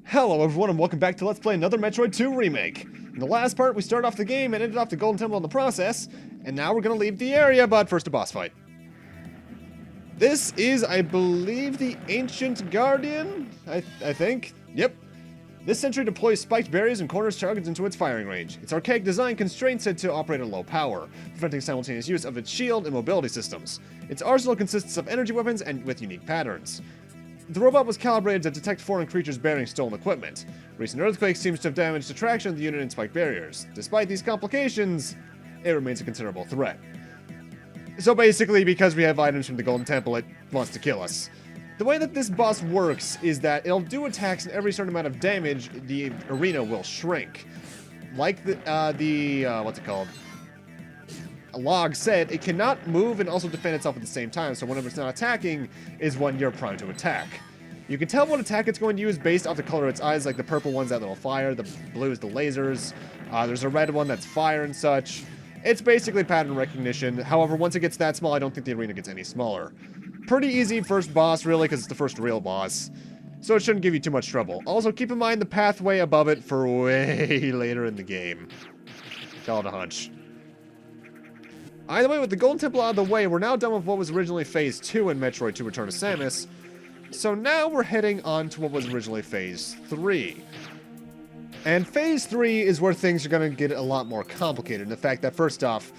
Hello everyone and welcome back to Let's Play another Metroid 2 Remake. In the last part, we started off the game and ended off the Golden Temple in the process, and now we're gonna leave the area, but first a boss fight. This is, I believe, the Ancient Guardian? I think? Yep. This sentry deploys spiked barriers and corners targets into its firing range. Its archaic design constrains it to operate at low power, preventing simultaneous use of its shield and mobility systems. Its arsenal consists of energy weapons and with unique patterns. The robot was calibrated to detect foreign creatures bearing stolen equipment. Recent earthquake seems to have damaged the traction of the unit and spiked barriers. Despite these complications, it remains a considerable threat. So basically, because we have items from the Golden Temple, it wants to kill us. The way that this boss works is that it'll do attacks and every certain amount of damage, the arena will shrink. Like what's it called? A log said, it cannot move and also defend itself at the same time, so whenever it's not attacking is when you're primed to attack. You can tell what attack it's going to use based off the color of its eyes, like the purple one's that little fire, the blue is the lasers, there's a red one that's fire and such. It's basically pattern recognition. However, once it gets that small, I don't think the arena gets any smaller. Pretty easy first boss, really, because it's the first real boss. So it shouldn't give you too much trouble. Also, keep in mind the pathway above it for way later in the game. Call it a hunch. Either way, with the Golden Temple out of the way, we're now done with what was originally Phase 2 in Metroid 2 Return to Samus. So now we're heading on to what was originally Phase 3. And Phase 3 is where things are going to get a lot more complicated. In the fact that, first off,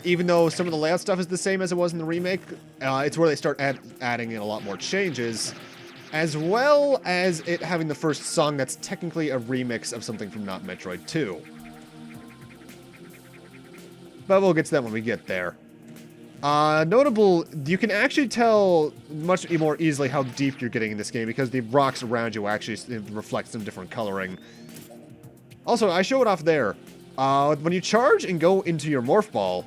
even though some of the layout stuff is the same as it was in the remake, it's where they start adding in a lot more changes, as well as it having the first song that's technically a remix of something from not Metroid 2. But we'll get to that when we get there. Notable, you can actually tell much more easily how deep you're getting in this game because the rocks around you actually reflect some different coloring. Also, I show it off there. When you charge and go into your Morph Ball,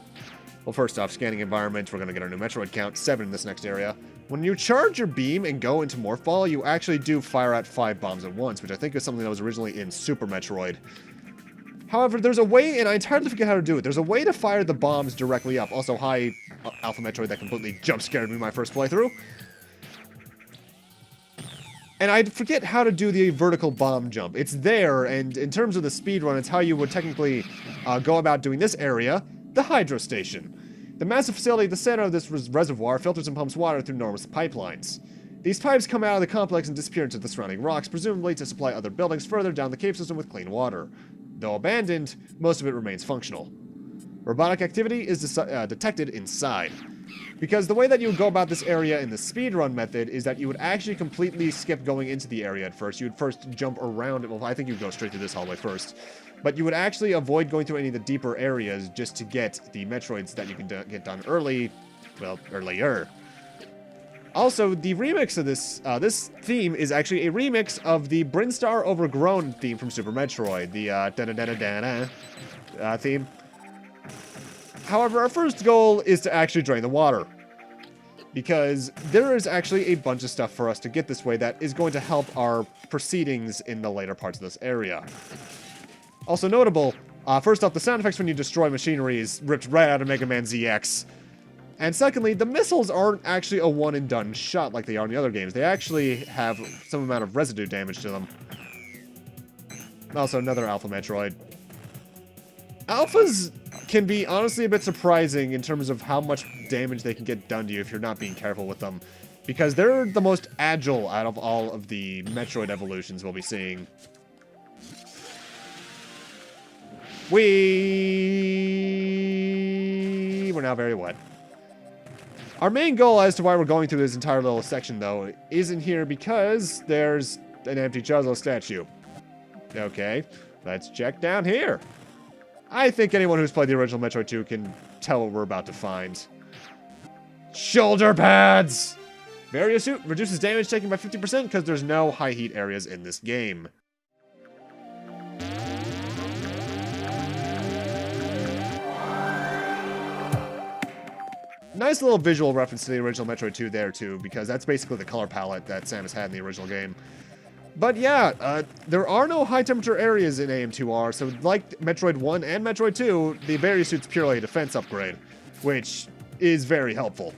well, first off, scanning environment, we're going to get our new Metroid count, 7 in this next area. When you charge your beam and go into Morph Ball, you actually do fire out 5 bombs at once, which I think is something that was originally in Super Metroid. However, there's a way, and I entirely forget how to do it, there's a way to fire the bombs directly up. Also, hi, Alpha Metroid, that completely jump-scared me my first playthrough. And I forget how to do the vertical bomb jump. It's there, and in terms of the speedrun, it's how you would technically go about doing this area, the Hydro Station. The massive facility at the center of this reservoir filters and pumps water through enormous pipelines. These pipes come out of the complex and disappear into the surrounding rocks, presumably to supply other buildings further down the cave system with clean water. Though abandoned, most of it remains functional. Robotic activity is detected inside. Because the way that you would go about this area in the speedrun method is that you would actually completely skip going into the area at first. You would first jump around it. Well, I think you'd go straight through this hallway first. But you would actually avoid going through any of the deeper areas just to get the Metroids that you can get done early. Well, earlier. Also, the remix of this theme is actually a remix of the Brinstar Overgrown theme from Super Metroid, the da-da-da-da-da theme. However, our first goal is to actually drain the water, because there is actually a bunch of stuff for us to get this way that is going to help our proceedings in the later parts of this area. Also notable, first off, the sound effects when you destroy machinery is ripped right out of Mega Man ZX. And secondly, the missiles aren't actually a one-and-done shot like they are in the other games. They actually have some amount of residue damage to them. Also, another Alpha Metroid. Alphas can be honestly a bit surprising in terms of how much damage they can get done to you if you're not being careful with them. Because they're the most agile out of all of the Metroid evolutions we'll be seeing. We're now very wet. Our main goal as to why we're going through this entire little section, though, isn't here because there's an empty Chuzzo statue. Okay, let's check down here. I think anyone who's played the original Metroid 2 can tell what we're about to find. Shoulder pads! Barrier suit reduces damage taken by 50% because there's no high heat areas in this game. Nice little visual reference to the original Metroid 2 there, too, because that's basically the color palette that Samus had in the original game. But yeah, there are no high-temperature areas in AM2R, so like Metroid 1 and Metroid 2, the barrier suit's purely a defense upgrade, which is very helpful.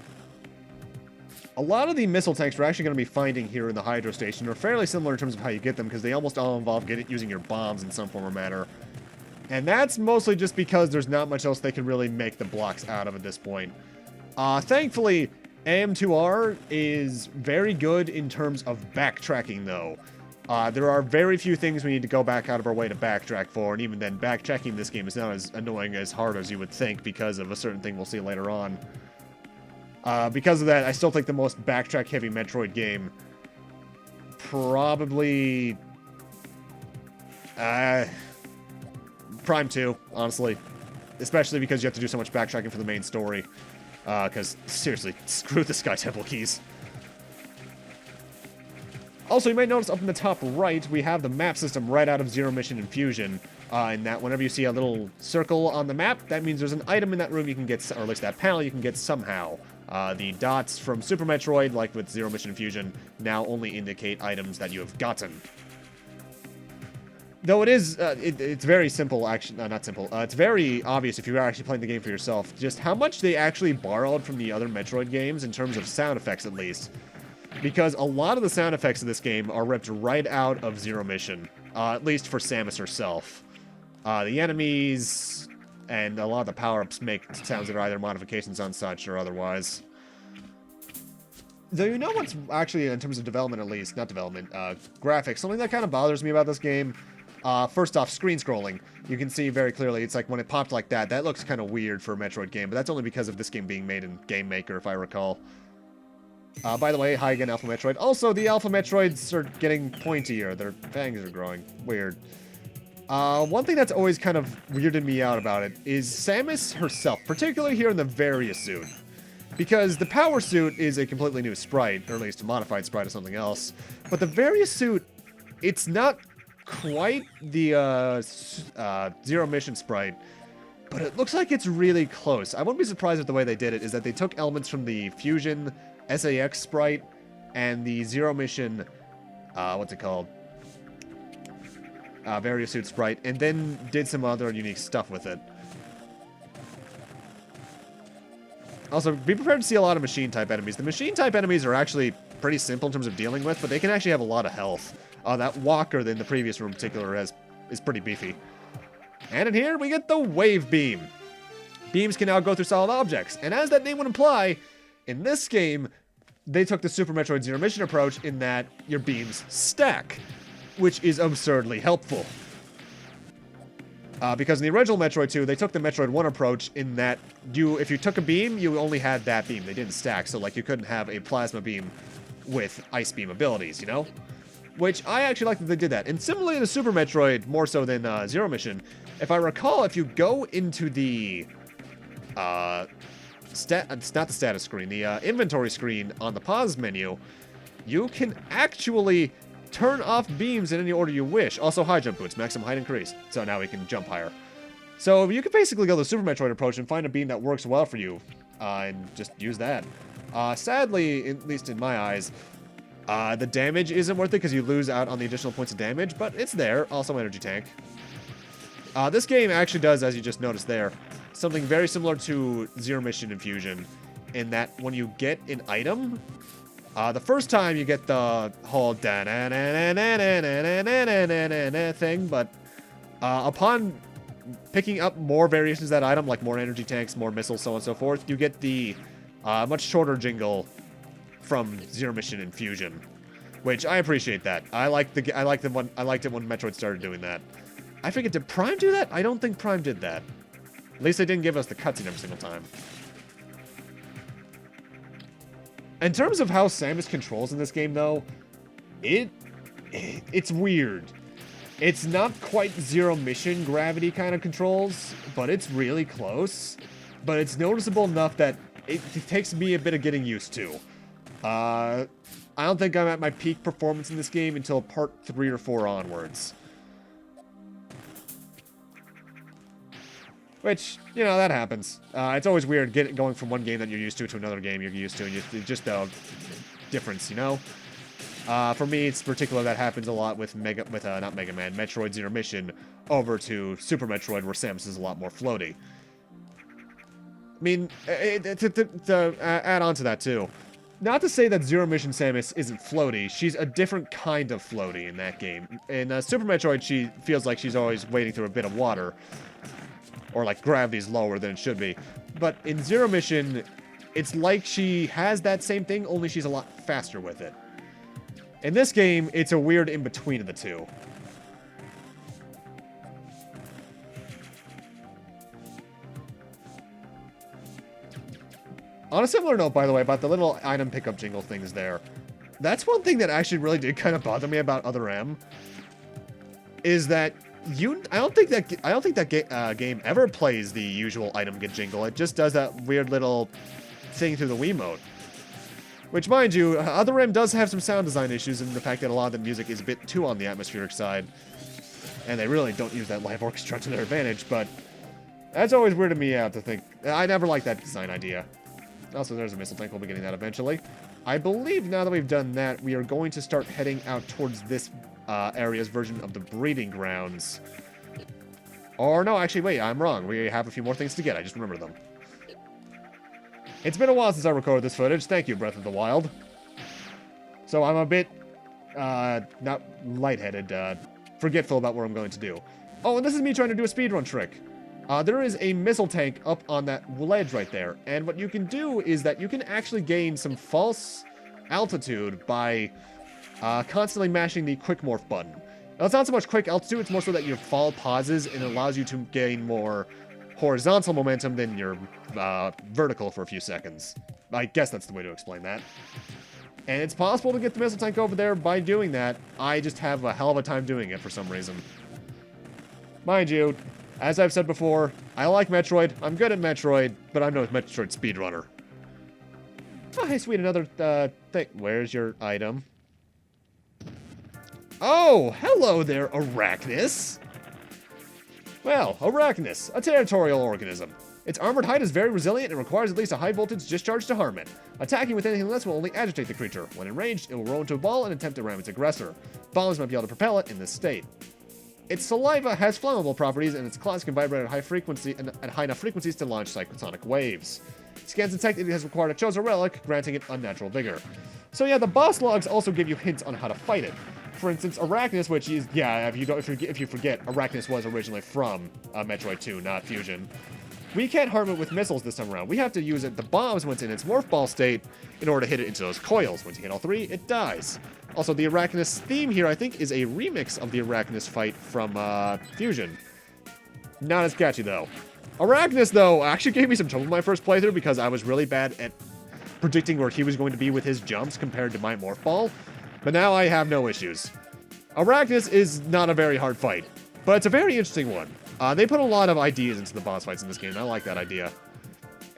A lot of the missile tanks we're actually going to be finding here in the Hydro Station are fairly similar in terms of how you get them, because they almost all involve using your bombs in some form or manner. And that's mostly just because there's not much else they can really make the blocks out of at this point. Thankfully, AM2R is very good in terms of backtracking, though. There are very few things we need to go back out of our way to backtrack for, and even then, backtracking in this game is not as annoying as hard as you would think because of a certain thing we'll see later on. Because of that, I still think the most backtrack-heavy Metroid game probably... Prime 2, honestly. Especially because you have to do so much backtracking for the main story. Because, seriously, screw the Sky Temple keys. Also, you might notice up in the top right, we have the map system right out of Zero Mission Infusion. In that whenever you see a little circle on the map, that means there's an item in that room you can get, or at least that panel you can get somehow. The dots from Super Metroid, like with Zero Mission Infusion, now only indicate items that you have gotten. Though it is, it's very simple, actually, not simple, it's very obvious if you're actually playing the game for yourself, just how much they actually borrowed from the other Metroid games in terms of sound effects, at least. Because a lot of the sound effects of this game are ripped right out of Zero Mission, at least for Samus herself. The enemies and a lot of the power-ups make sounds that are either modifications on such or otherwise. Though you know what's actually, in terms of development at least, not development, graphics, something that kind of bothers me about this game. First off, screen scrolling. You can see very clearly, it's like when it popped like that, that looks kind of weird for a Metroid game, but that's only because of this game being made in Game Maker, if I recall. By the way, hi again, Alpha Metroid. Also, the Alpha Metroids are getting pointier. Their fangs are growing. Weird. One thing that's always kind of weirded me out about it is Samus herself, particularly here in the Various suit. Because the Power suit is a completely new sprite, or at least a modified sprite of something else. But the Various suit, it's not quite the Zero Mission sprite, but it looks like it's really close. I wouldn't be surprised if the way they did it is that they took elements from the Fusion SAX sprite and the Zero Mission, what's it called? Various suit sprite, and then did some other unique stuff with it. Also, be prepared to see a lot of machine-type enemies. The machine-type enemies are actually pretty simple in terms of dealing with, but they can actually have a lot of health. That walker in the previous room in particular is pretty beefy. And in here, we get the Wave Beam. Beams can now go through solid objects, and as that name would imply, in this game, they took the Super Metroid Zero Mission approach in that your beams stack, which is absurdly helpful. Because in the original Metroid 2, they took the Metroid 1 approach in that if you took a beam, you only had that beam. They didn't stack, so like you couldn't have a plasma beam with ice beam abilities, you know? Which I actually like that they did that. And similarly to Super Metroid, more so than Zero Mission, if I recall, if you go into the it's not the status screen, the inventory screen on the pause menu, you can actually turn off beams in any order you wish. Also, high jump boots, maximum height increased. So now we can jump higher. So you can basically go the Super Metroid approach and find a beam that works well for you, and just use that. Sadly, at least in my eyes, the damage isn't worth it because you lose out on the additional points of damage, but it's there. Also, energy tank. This game actually does, as you just noticed there, something very similar to Zero Mission Infusion, in that when you get an item, the first time you get the whole thing, but upon picking up more variations of that item, like more energy tanks, more missiles, so on and so forth, you get the much shorter jingle from Zero Mission Infusion, which I appreciate that. I liked it when Metroid started doing that. I forget, did Prime do that? I don't think Prime did that. At least they didn't give us the cutscene every single time. In terms of how Samus controls in this game, though, it's weird. It's not quite Zero Mission gravity kind of controls, but it's really close. But it's noticeable enough that it takes me a bit of getting used to. I don't think I'm at my peak performance in this game until part 3 or 4 onwards. Which, you know, that happens. It's always weird going from one game that you're used to another game you're used to, and just the difference, you know? For me, it's particular that happens a lot with not Mega Man, Metroid Zero Mission over to Super Metroid, where Samus is a lot more floaty. I mean, to add on to that too, not to say that Zero Mission Samus isn't floaty. She's a different kind of floaty in that game. In Super Metroid, she feels like she's always wading through a bit of water. Or like gravity's lower than it should be. But in Zero Mission, it's like she has that same thing, only she's a lot faster with it. In this game, it's a weird in-between of the two. On a similar note, by the way, about the little item pickup jingle things there. That's one thing that actually really did kind of bother me about Other M. Is that I don't think that game ever plays the usual item get jingle. It just does that weird little thing through the Wiimote. Which, mind you, Other M does have some sound design issues in the fact that a lot of the music is a bit too on the atmospheric side. And they really don't use that live orchestra to their advantage, but that's always weirded me out to think. I never liked that design idea. Also, there's a missile tank. We'll be getting that eventually. I believe now that we've done that, we are going to start heading out towards this area's version of the breeding grounds. Or no, actually, wait, I'm wrong. We have a few more things to get. I just remembered them. It's been a while since I recorded this footage. Thank you, Breath of the Wild. So I'm a bit, not lightheaded, forgetful about what I'm going to do. Oh, and this is me trying to do a speedrun trick. There is a missile tank up on that ledge right there, and what you can do is that you can actually gain some false altitude by constantly mashing the quick morph button. Now, it's not so much quick altitude, it's more so that your fall pauses and it allows you to gain more horizontal momentum than your vertical for a few seconds. I guess that's the way to explain that. And it's possible to get the missile tank over there by doing that. I just have a hell of a time doing it for some reason. Mind you, as I've said before, I like Metroid. I'm good at Metroid, but I'm no Metroid speedrunner. Oh, hey, sweet, another thing. Where's your item? Oh, hello there, Arachnus. Well, Arachnus, a territorial organism. Its armored hide is very resilient and requires at least a high voltage discharge to harm it. Attacking with anything less will only agitate the creature. When enraged, it will roll into a ball and attempt to ram its aggressor. Bombs might be able to propel it in this state. Its saliva has flammable properties, and its claws can vibrate at high frequency and at high enough frequencies to launch cyclotonic waves. Scans detect it has required a chosen relic, granting it unnatural vigor. So yeah, the boss logs also give you hints on how to fight it. For instance, Arachnus, which is, yeah, if you forget, Arachnus was originally from Metroid 2, not Fusion. We can't harm it with missiles this time around. We have to use the bombs once in its morph ball state in order to hit it into those coils. Once you hit all three, it dies. Also, the Arachnus theme here, I think, is a remix of the Arachnus fight from Fusion. Not as catchy, though. Arachnus, though, actually gave me some trouble in my first playthrough because I was really bad at predicting where he was going to be with his jumps compared to my morph ball. But now I have no issues. Arachnus is not a very hard fight, but it's a very interesting one. They put a lot of ideas into the boss fights in this game, and I like that idea.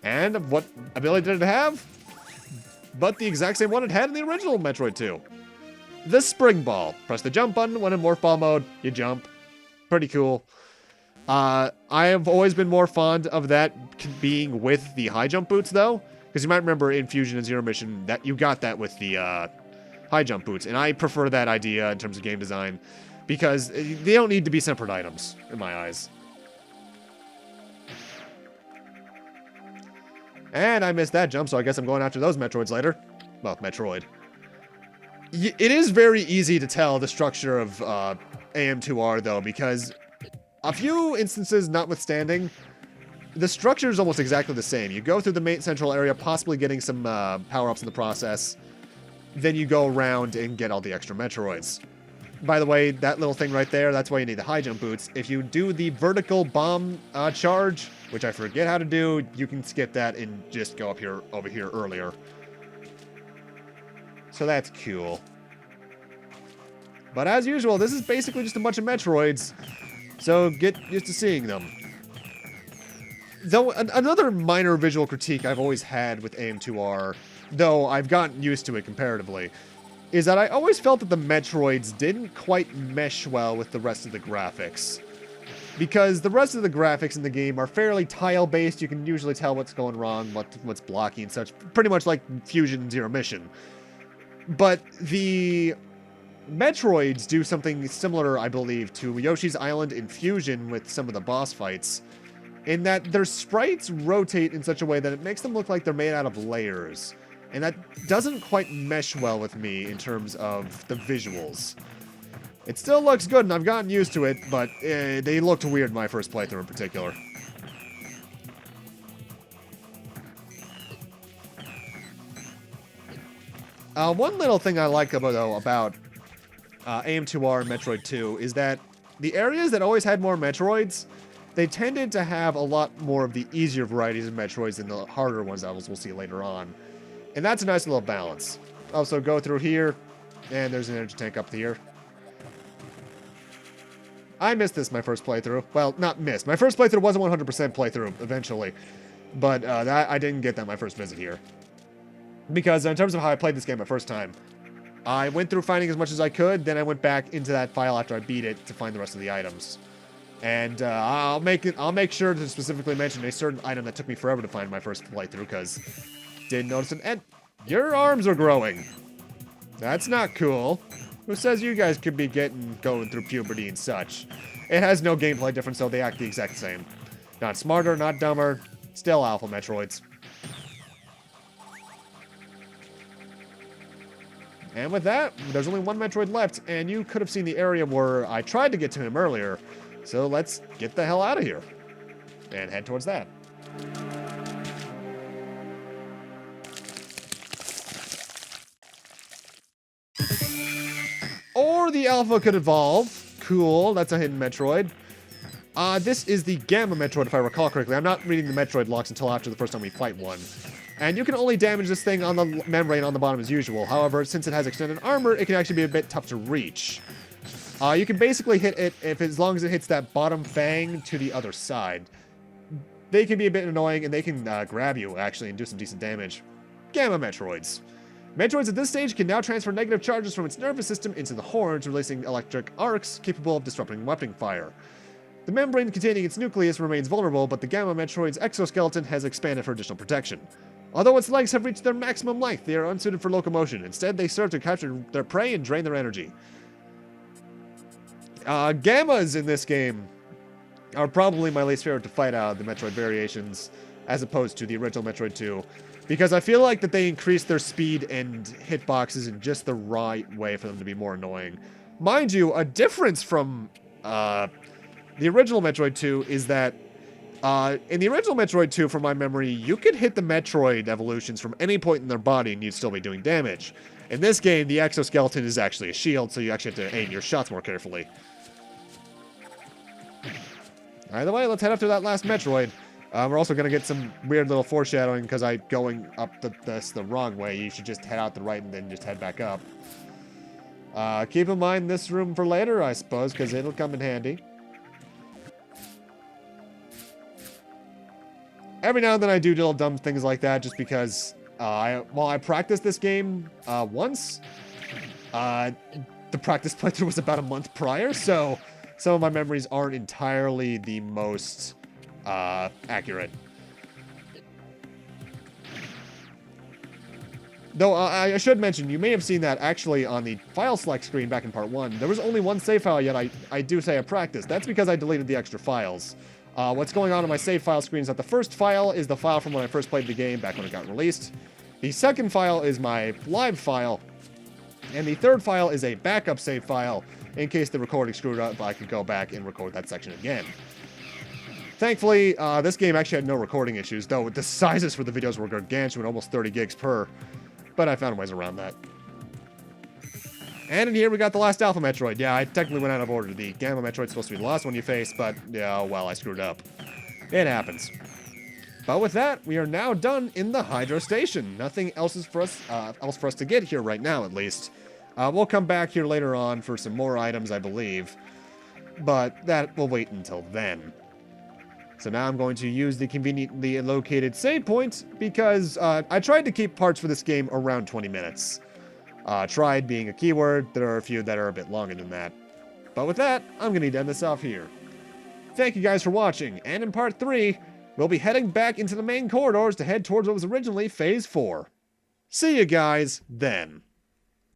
And what ability did it have? But the exact same one it had in the original Metroid 2. The Spring Ball. Press the jump button when in Morph Ball mode, you jump. Pretty cool. I have always been more fond of that being with the high jump boots, though. Because you might remember in Fusion and Zero Mission that you got that with the high jump boots. And I prefer that idea in terms of game design. Because they don't need to be separate items, in my eyes. And I missed that jump, so I guess I'm going after those Metroids later. Well, Metroid. It is very easy to tell the structure of AM2R, though, because a few instances notwithstanding, the structure is almost exactly the same. You go through the main central area, possibly getting some power-ups in the process. Then you go around and get all the extra Metroids. By the way, that little thing right there, that's why you need the high jump boots. If you do the vertical bomb charge, which I forget how to do, you can skip that and just go over here earlier. So that's cool. But as usual, this is basically just a bunch of Metroids, so get used to seeing them. Though, another minor visual critique I've always had with AM2R, though I've gotten used to it comparatively, is that I always felt that the Metroids didn't quite mesh well with the rest of the graphics. Because the rest of the graphics in the game are fairly tile-based, you can usually tell what's going wrong, what's blocking and such, pretty much like Fusion and Zero Mission. But the Metroids do something similar, I believe, to Yoshi's Island in Fusion with some of the boss fights, in that their sprites rotate in such a way that it makes them look like they're made out of layers. And that doesn't quite mesh well with me in terms of the visuals. It still looks good, and I've gotten used to it, but they looked weird in my first playthrough in particular. One little thing I like about AM2R and Metroid 2 is that the areas that always had more Metroids, they tended to have a lot more of the easier varieties of Metroids than the harder ones that we'll see later on. And that's a nice little balance. Also, go through here, and there's an energy tank up here. I missed this my first playthrough. Well, not missed. My first playthrough was a 100% playthrough, eventually. But I didn't get that my first visit here. Because in terms of how I played this game my first time, I went through finding as much as I could, then I went back into that file after I beat it to find the rest of the items. And I'll make sure to specifically mention a certain item that took me forever to find my first playthrough, because didn't notice it. And your arms are growing. That's not cool. Who says you guys could be going through puberty and such? It has no gameplay difference, so they act the exact same. Not smarter, not dumber. Still Alpha Metroids. And with that, there's only one Metroid left, and you could have seen the area where I tried to get to him earlier. So let's get the hell out of here and head towards that. Or the Alpha could evolve. Cool, that's a hidden Metroid. This is the Gamma Metroid, if I recall correctly. I'm not reading the Metroid locks until after the first time we fight one. And you can only damage this thing on the membrane on the bottom as usual. However, since it has extended armor, it can actually be a bit tough to reach. You can basically hit it as long as it hits that bottom fang to the other side. They can be a bit annoying, and they can grab you, actually, and do some decent damage. Gamma Metroids. Metroids at this stage can now transfer negative charges from its nervous system into the horns, releasing electric arcs capable of disrupting weapon fire. The membrane containing its nucleus remains vulnerable, but the Gamma Metroid's exoskeleton has expanded for additional protection. Although its legs have reached their maximum length, they are unsuited for locomotion. Instead, they serve to capture their prey and drain their energy. Gammas in this game are probably my least favorite to fight out of the Metroid variations, as opposed to the original Metroid 2, because I feel like that they increase their speed and hitboxes in just the right way for them to be more annoying. Mind you, a difference from the original Metroid 2 is that in the original Metroid 2, from my memory, you could hit the Metroid evolutions from any point in their body and you'd still be doing damage. In this game, the exoskeleton is actually a shield, so you actually have to aim your shots more carefully. Either way, let's head up to that last Metroid. We're also going to get some weird little foreshadowing because I'm going up the wrong way. You should just head out the right and then just head back up. Keep in mind this room for later, I suppose, because it'll come in handy. Every now and then I do little dumb things like that just because I practiced this game once. The practice playthrough was about a month prior, so some of my memories aren't entirely the most accurate. Though I should mention, you may have seen that actually on the file select screen back in part 1. There was only one save file yet I do say I practiced. That's because I deleted the extra files. What's going on my save file screen is that the first file is the file from when I first played the game back when it got released. The second file is my live file. And the third file is a backup save file. In case the recording screwed up, I could go back and record that section again. Thankfully, this game actually had no recording issues, though the sizes for the videos were gargantuan, almost 30 gigs per. But I found ways around that. And in here we got the last Alpha Metroid. Yeah, I technically went out of order. The Gamma Metroid's supposed to be the last one you face, but yeah, well, I screwed up. It happens. But with that, we are now done in the Hydro Station. Nothing else is for us to get here right now, at least. We'll come back here later on for some more items, I believe. But that will wait until then. So now I'm going to use the conveniently located save point because I tried to keep parts for this game around 20 minutes. Tried being a keyword. There are a few that are a bit longer than that. But with that, I'm going to end this off here. Thank you guys for watching, and in part 3, we'll be heading back into the main corridors to head towards what was originally Phase 4. See you guys then.